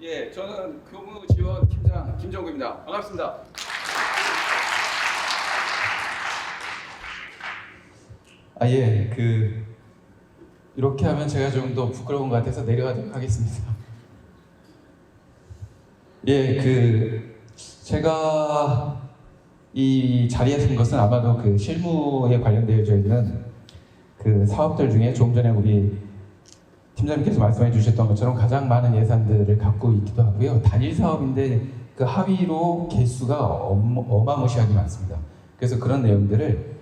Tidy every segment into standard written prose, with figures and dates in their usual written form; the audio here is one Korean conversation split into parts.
예, 저는 교무지원팀장 김정구입니다. 반갑습니다. 예, 이렇게 하면 제가 좀 더 부끄러운 것 같아서 내려가도록 하겠습니다. 예, 제가 이 자리에 선 것은 아마도 실무에 관련되어져 있는 사업들 중에 조금 전에 우리 팀장님께서 말씀해 주셨던 것처럼 가장 많은 예산들을 갖고 있기도 하고요. 단일 사업인데 합의로 개수가 어마무시하게 많습니다. 그래서 그런 내용들을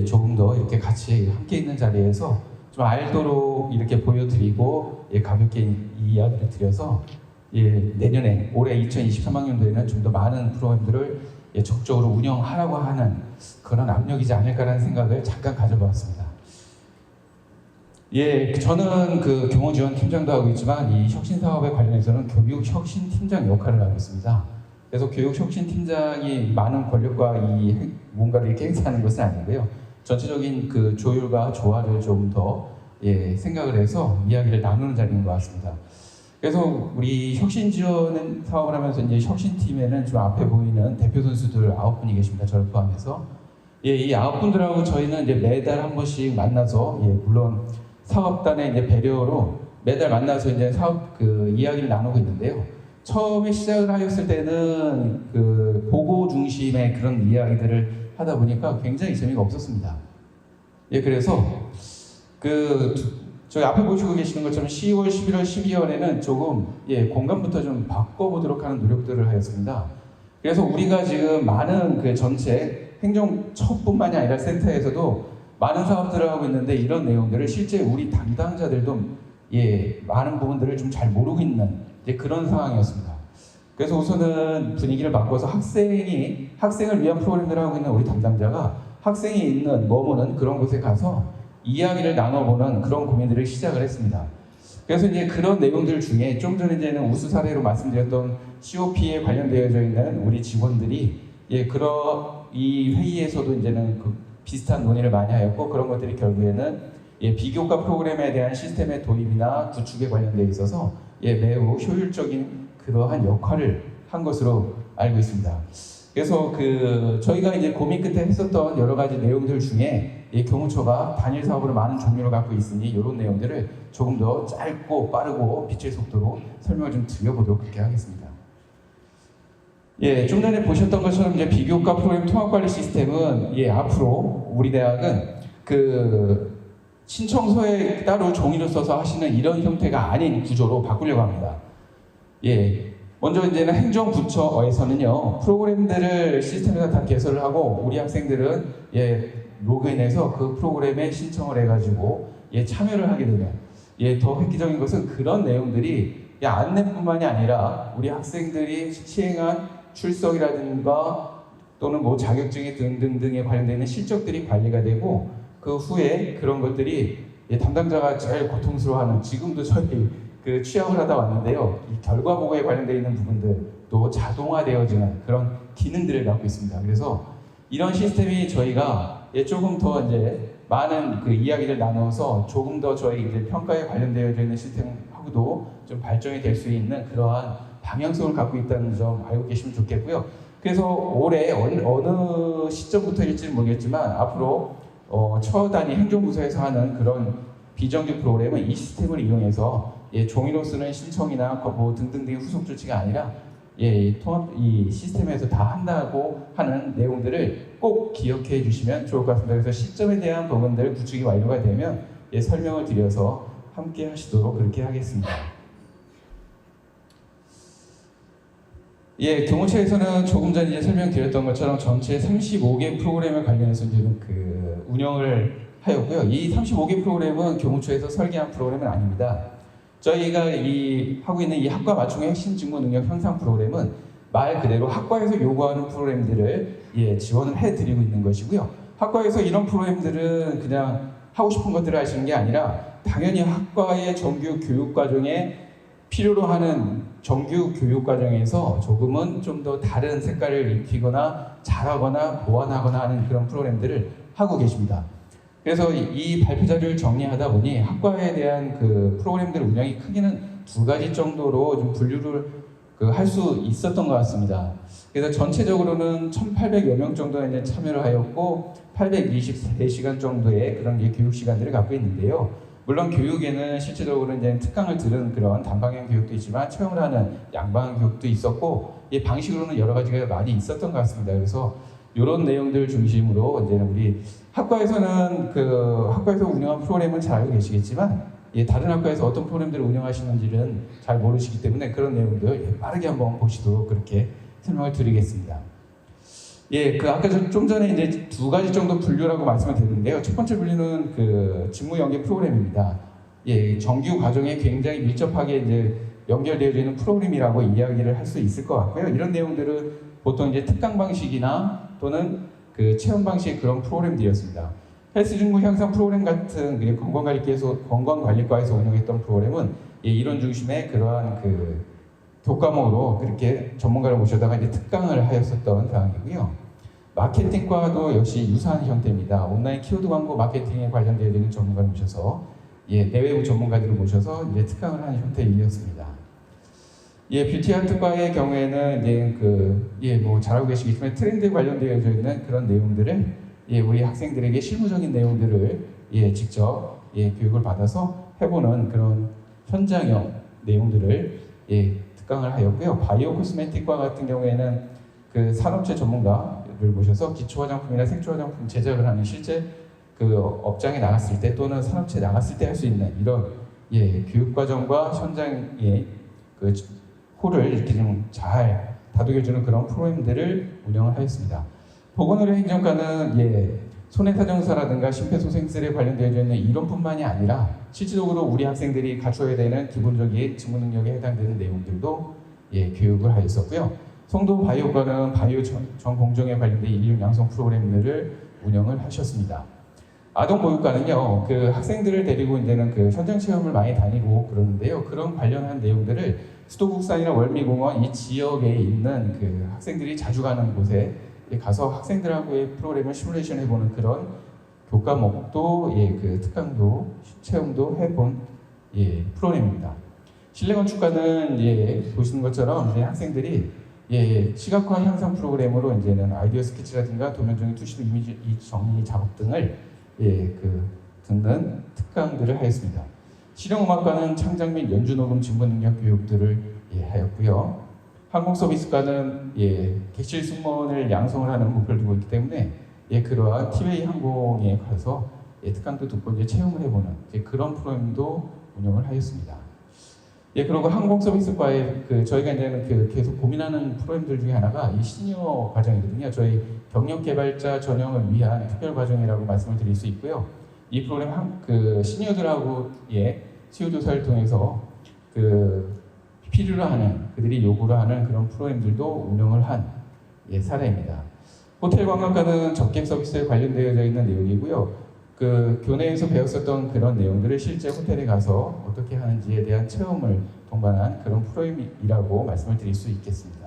조금 더 이렇게 같이 함께 있는 자리에서 좀 알도록 이렇게 보여드리고 가볍게 이야기를 드려서 내년에 올해 2023학년도에는 좀 더 많은 프로그램들을 적극적으로 운영하라고 하는 그런 압력이지 않을까라는 생각을 잠깐 가져보았습니다. 저는 경호지원 팀장도 하고 있지만 이 혁신 사업에 관련해서는 교육 혁신 팀장 역할을 하고 있습니다. 그래서 교육 혁신 팀장이 많은 권력과 뭔가를 이렇게 행사하는 것은 아니고요. 전체적인 조율과 조화를 좀 더 생각을 해서 이야기를 나누는 자리인 것 같습니다. 그래서 우리 혁신 지원 사업을 하면서 이제 혁신팀에는 좀 앞에 보이는 대표 선수들 9분이 계십니다. 저를 포함해서. 이 9분들하고 저희는 이제 매달 한 번씩 만나서 물론 사업단의 이제 배려로 매달 만나서 이제 사업 이야기를 나누고 있는데요. 처음에 시작을 하였을 때는 보고 중심의 그런 이야기들을 하다 보니까 굉장히 재미가 없었습니다. 그래서 저희 앞에 보시고 계시는 것처럼 10월, 11월, 12월에는 조금 공간부터 좀 바꿔보도록 하는 노력들을 하였습니다. 그래서 우리가 지금 많은 전체 행정처뿐만이 아니라 센터에서도 많은 사업들을 하고 있는데 이런 내용들을 실제 우리 담당자들도 많은 부분들을 좀 잘 모르고 있는 그런 상황이었습니다. 그래서 우선은 분위기를 바꿔서 학생을 위한 프로그램들을 하고 있는 우리 담당자가 학생이 머무는 그런 곳에 가서 이야기를 나눠보는 그런 고민들을 시작을 했습니다. 그래서 이제 그런 내용들 중에 좀 전에 이제는 우수 사례로 말씀드렸던 COP에 관련되어져 있는 우리 직원들이 이 회의에서도 이제는 비슷한 논의를 많이 하였고 그런 것들이 결국에는 비교과 프로그램에 대한 시스템의 도입이나 구축에 관련되어 있어서 매우 효율적인 그러한 역할을 한 것으로 알고 있습니다. 그래서 저희가 이제 고민 끝에 했었던 여러 가지 내용들 중에 교무처가 단일 사업으로 많은 종류를 갖고 있으니 이런 내용들을 조금 더 짧고 빠르고 빛의 속도로 설명을 좀 드려보도록 그렇게 하겠습니다. 좀 전에 보셨던 것처럼 이제 비교과 프로그램 통합관리 시스템은 앞으로 우리 대학은 신청서에 따로 종이를 써서 하시는 이런 형태가 아닌 구조로 바꾸려고 합니다. 먼저 이제는 행정부처에서는요 프로그램들을 시스템에서 다 개설을 하고 우리 학생들은 로그인해서 그 프로그램에 신청을 해가지고 참여를 하게 되면 더 획기적인 것은 그런 내용들이 안내뿐만이 아니라 우리 학생들이 시행한 출석이라든가 또는 자격증이 등등등에 관련되는 실적들이 관리가 되고 그 후에 그런 것들이 담당자가 제일 고통스러워하는 지금도 저희 취업을 하다 왔는데요. 이 결과 보고에 관련되어 있는 부분들도 자동화되어지는 그런 기능들을 갖고 있습니다. 그래서 이런 시스템이 저희가 조금 더 이제 많은 이야기를 나눠서 조금 더 저희 이제 평가에 관련되어 있는 시스템하고도 좀 발전이 될 수 있는 그러한 방향성을 갖고 있다는 점 알고 계시면 좋겠고요. 그래서 올해 어느 시점부터일지는 모르겠지만 앞으로 처단위 행정부서에서 하는 그런 비정규 프로그램은 이 시스템을 이용해서 종이로 쓰는 신청이나 등등등의 후속 조치가 아니라 이 시스템에서 다 한다고 하는 내용들을 꼭 기억해 주시면 좋을 것 같습니다. 그래서 시점에 대한 부분들 구축이 완료가 되면 설명을 드려서 함께 하시도록 그렇게 하겠습니다. 교무처에서는 조금 전에 이제 설명드렸던 것처럼 전체 35개 프로그램에 관련해서 이제 운영을 하였고요. 이 35개 프로그램은 교무처에서 설계한 프로그램은 아닙니다. 저희가 하고 있는 이 학과 맞춤형 핵심 직무 능력 향상 프로그램은 말 그대로 학과에서 요구하는 프로그램들을 지원을 해드리고 있는 것이고요. 학과에서 이런 프로그램들은 그냥 하고 싶은 것들을 하시는 게 아니라 당연히 학과의 정규 교육 과정에 필요로 하는 정규 교육 과정에서 조금은 좀 더 다른 색깔을 입히거나 잘하거나 보완하거나 하는 그런 프로그램들을 하고 계십니다. 그래서 이 발표 자료를 정리하다 보니 학과에 대한 프로그램들 운영이 크게는 두 가지 정도로 좀 분류를 할 수 있었던 것 같습니다. 그래서 전체적으로는 1,800여 명 정도 이제 참여를 하였고 823시간 정도의 그런 교육 시간들을 갖고 있는데요. 물론 교육에는 실제적으로 이제 특강을 들은 그런 단방향 교육도 있지만 체험을 하는 양방향 교육도 있었고 이 방식으로는 여러 가지가 많이 있었던 것 같습니다. 그래서 이런 내용들 중심으로 이제는 우리 학과에서는 학과에서 운영한 프로그램은 잘 알고 계시겠지만 다른 학과에서 어떤 프로그램들을 운영하시는지는 잘 모르시기 때문에 그런 내용들 빠르게 한번 보시도록 그렇게 설명을 드리겠습니다. 아까 좀 전에 이제 두 가지 정도 분류라고 말씀을 드렸는데요. 첫 번째 분류는 직무 연계 프로그램입니다. 정규 과정에 굉장히 밀접하게 이제 연결되어져 있는 프로그램이라고 이야기를 할 수 있을 것 같고요. 이런 내용들은 보통 이제 특강 방식이나 또는 체험 방식의 그런 프로그램들이었습니다. 헬스 직무 향상 프로그램 같은 건강관리과에서 운영했던 프로그램은 이론 중심의 그러한 교과목으로 그렇게 전문가를 모셔다가 이제 특강을 하였었던 상황이고요. 마케팅과도 역시 유사한 형태입니다. 온라인 키워드 광고 마케팅에 관련되어 있는 전문가를 모셔서 내외부 전문가들을 모셔서 이제 특강을 하는 형태이었습니다. 뷰티 아트과의 경우에는 뭐 잘 알고 계시겠지만 트렌드에 관련되어 있는 그런 내용들을 우리 학생들에게 실무적인 내용들을 직접 교육을 받아서 해보는 그런 현장형 내용들을 특강을 하였고요. 바이오 코스메틱과 같은 경우에는 산업체 전문가를 모셔서 기초 화장품이나 색조 화장품 제작을 하는 실제 업장에 나갔을 때 또는 산업체에 나갔을 때 할 수 있는 이런 교육 과정과 현장의 호를 이렇게 좀 잘 다독여주는 그런 프로그램들을 운영을 하였습니다. 보건의료 행정과는 손해사정사라든가 심폐소생술에 관련되어 있는 이론뿐만이 아니라 실질적으로 우리 학생들이 갖춰야 되는 기본적인 직무 능력에 해당되는 내용들도 교육을 하였었고요. 송도 바이오과는 바이오 전 공정에 관련된 인력 양성 프로그램들을 운영을 하셨습니다. 아동보육과는요, 학생들을 데리고 이제는 현장 체험을 많이 다니고 그러는데요. 그런 관련한 내용들을 수도국산이나 월미공원 이 지역에 있는 학생들이 자주 가는 곳에 가서 학생들하고의 프로그램을 시뮬레이션 해보는 그런 교과목도 특강도 체험도 해본 프로그램입니다. 실내건축과는 보시는 것처럼 이제 학생들이 시각화 향상 프로그램으로 이제는 아이디어 스케치라든가 도면정의 투시도 이미지 정리 작업 등을 듣는 특강들을 하였습니다. 실용음악과는 창작 및 연주 녹음 직무 능력 교육들을 하였고요. 항공서비스과는 객실 승무원을 양성을 하는 목표를 두고 있기 때문에 그러한 티웨이 항공에 가서 특강도 듣고 이제 체험을 해보는 그런 프로그램도 운영을 하였습니다. 그리고 항공서비스과에 저희가 이제는 계속 고민하는 프로그램들 중에 하나가 이 시니어 과정이거든요. 저희 경력 개발자 전형을 위한 특별 과정이라고 말씀을 드릴 수 있고요. 이 프로그램 시니어들하고의 수요 조사를 통해서 필요로 하는 그들이 요구를 하는 그런 프로그램들도 운영을 한 사례입니다. 호텔 관광과는 접객 서비스에 관련되어 있는 내용이고요. 교내에서 배웠었던 그런 내용들을 실제 호텔에 가서 어떻게 하는지에 대한 체험을 동반한 그런 프로그램이라고 말씀을 드릴 수 있겠습니다.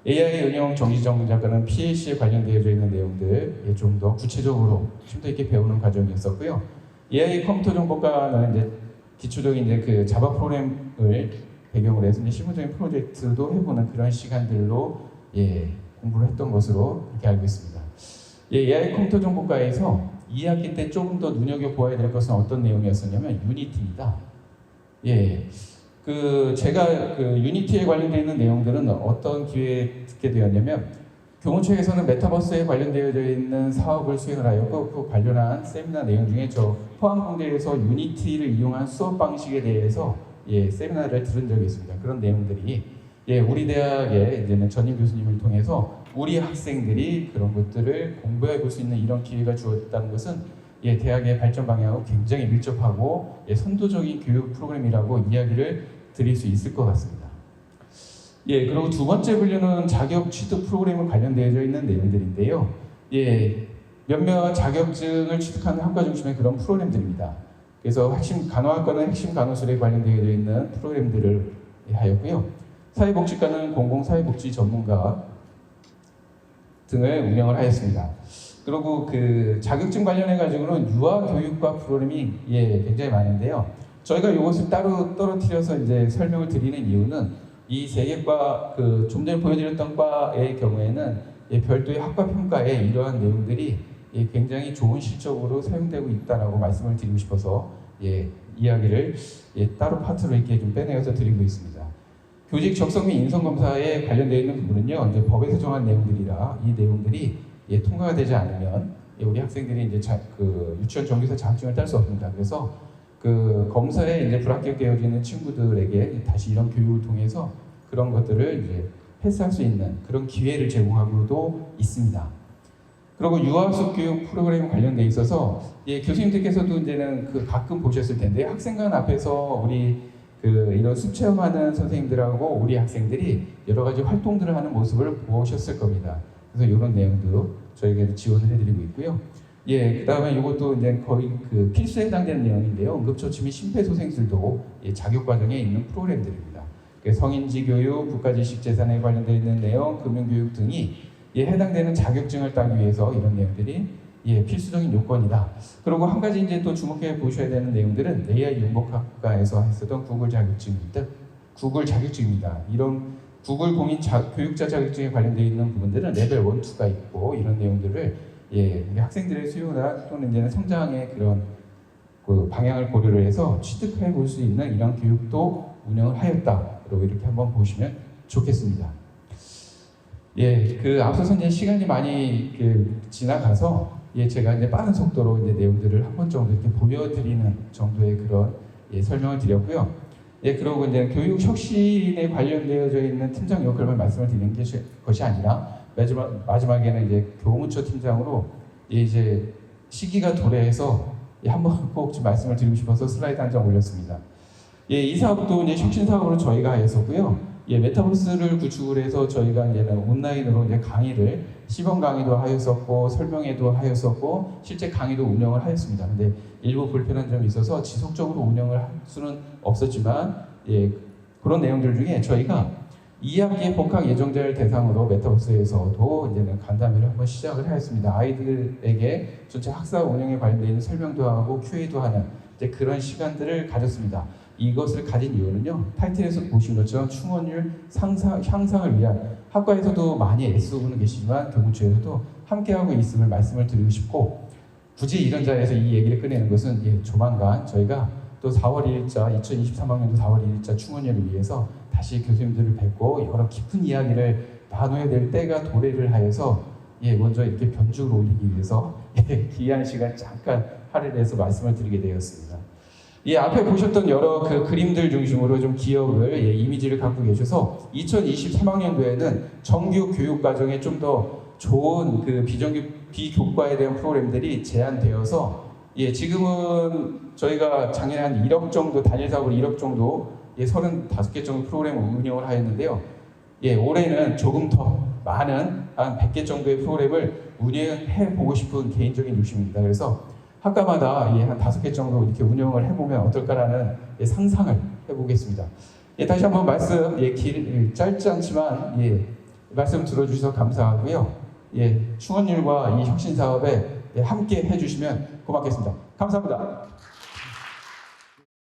AI 응용 정지전문작과는 PAC에 관련되어 있는 내용들 좀 더 구체적으로 심도 있게 배우는 과정이었었고요. AI 컴퓨터 정보과는 이제 기초적인 자바 프로그램을 배경으로 해서 이제 실무적인 프로젝트도 해보는 그런 시간들로 공부를 했던 것으로 이렇게 알고 있습니다. AI 컴퓨터 정보과에서 2학기 때 조금 더 눈여겨보아야 될 것은 어떤 내용이었었냐면 유니티입니다. 제가 유니티에 관련되어 있는 내용들은 어떤 기회에 듣게 되었냐면 교무처에서는 메타버스에 관련되어 있는 사업을 수행을 하였고 그 관련한 세미나 내용 중에 저 포항공대에서 유니티를 이용한 수업 방식에 대해서 세미나를 들은 적이 있습니다. 그런 내용들이 우리 대학의 이제는 전임 교수님을 통해서 우리 학생들이 그런 것들을 공부해 볼 수 있는 이런 기회가 주어졌다는 것은 대학의 발전 방향하고 굉장히 밀접하고 선도적인 교육 프로그램이라고 이야기를 드릴 수 있을 것 같습니다. 그리고 두 번째 분류는 자격 취득 프로그램과 관련되어 있는 내용들인데요. 몇몇 자격증을 취득하는 학과 중심의 그런 프로그램들입니다. 그래서 간호학과는 핵심 간호술에 관련되어 있는 프로그램들을 하였고요. 사회복지과는 공공사회복지 전문가 등을 운영을 하였습니다. 그리고 자격증 관련해 가지고는 유아교육과 프로그램이 굉장히 많은데요. 저희가 이것을 따로 떨어뜨려서 이제 설명을 드리는 이유는 이 세 개 과, 좀 전에 보여드렸던 과의 경우에는 별도의 학과 평가에 이러한 내용들이 굉장히 좋은 실적으로 사용되고 있다라고 말씀을 드리고 싶어서 이야기를 따로 파트로 이렇게 좀 빼내어서 드리고 있습니다. 교직 적성 및 인성 검사에 관련되어 있는 부분은요, 이제 법에서 정한 내용들이라 이 내용들이 통과가 되지 않으면 우리 학생들이 이제 유치원 정규사 자격증을 딸 수 없습니다. 그래서 검사에 이제 불합격되어 있는 친구들에게 다시 이런 교육을 통해서 그런 것들을 이제 패스할 수 있는 그런 기회를 제공하고도 있습니다. 그리고 유아수 교육 프로그램 관련돼 있어서 교수님들께서도 이제는 가끔 보셨을 텐데 학생관 앞에서 우리 이런 숲체험하는 선생님들하고 우리 학생들이 여러 가지 활동들을 하는 모습을 보셨을 겁니다. 그래서 이런 내용도 저희가 지원을 해드리고 있고요. 그 다음에 이것도 이제 거의 필수에 해당되는 내용인데요. 응급처치 및 심폐소생술도 자격 과정에 있는 프로그램들입니다. 성인지 교육, 국가지식 재산에 관련되어 있는 내용, 금융교육 등이 해당되는 자격증을 따기 위해서 이런 내용들이 필수적인 요건이다. 그리고 한 가지 이제 또 주목해 보셔야 되는 내용들은 AI 융복학과에서 했었던 구글 자격증입니다. 구글 자격증입니다. 이런 구글 공인 교육자 자격증에 관련되어 있는 부분들은 레벨 1, 2가 있고 이런 내용들을 학생들의 수요나 또는 이제는 성장의 그런 방향을 고려를 해서 취득해 볼 수 있는 이런 교육도 운영을 하였다. 그리고 이렇게 한번 보시면 좋겠습니다. 앞서서 이제 시간이 많이 지나가서 제가 이제 빠른 속도로 이제 내용들을 한 번 정도 이렇게 보여드리는 정도의 그런 설명을 드렸고요. 그리고 이제 교육 혁신에 관련되어져 있는 팀장 역할만 말씀을 드리는 것이 아니라 마지막에는 이제 교무처 팀장으로 이제 시기가 도래해서 한번 꼭 좀 말씀을 드리고 싶어서 슬라이드 한 장 올렸습니다. 이 사업도 이제 혁신 사업으로 저희가 했었고요. 메타버스를 구축을 해서 저희가 이제는 온라인으로 이제 강의를 시범 강의도 하였었고 설명회도 하였었고 실제 강의도 운영을 하였습니다. 근데 일부 불편한 점이 있어서 지속적으로 운영을 할 수는 없었지만 그런 내용들 중에 저희가 2학기 복학 예정자를 대상으로 메타버스에서도 이제는 간담회를 한번 시작을 하였습니다. 아이들에게 전체 학사 운영에 관련되어 있는 설명도 하고 QA도 하는 그런 시간들을 가졌습니다. 이것을 가진 이유는요, 타이틀에서 보신 것처럼 충원율 향상을 위한 학과에서도 많이 애쓰고는 계시지만 교무처에서도 함께하고 있음을 말씀을 드리고 싶고, 굳이 이런 자리에서 이 얘기를 꺼내는 것은 조만간 저희가 또 4월 1일자 2023학년도 4월 1일자 충원회를 위해서 다시 교수님들을 뵙고 여러 깊은 이야기를 나눠야 될 때가 도래를 하여서 먼저 이렇게 변죽을 올리기 위해서 귀한 시간 잠깐 할애를 해서 말씀을 드리게 되었습니다. 앞에 보셨던 여러 그림들 중심으로 좀 기억을 이미지를 갖고 계셔서 2023학년도에는 정규 교육 과정에 좀 더 좋은 비교과에 대한 프로그램들이 제한되어서 지금은 저희가 작년에 한 1억 정도 단일 사업으로 1억 정도 35개 정도 프로그램을 운영을 하였는데요. 올해는 조금 더 많은 한 100개 정도의 프로그램을 운영해 보고 싶은 개인적인 욕심입니다. 그래서 학과마다 한 5개 정도 이렇게 운영을 해보면 어떨까라는 상상을 해보겠습니다. 다시 한번 말씀, 짧지 않지만 말씀 들어주셔서 감사하고요. 충원율과 이 혁신 사업에 함께 해주시면 고맙겠습니다. 감사합니다.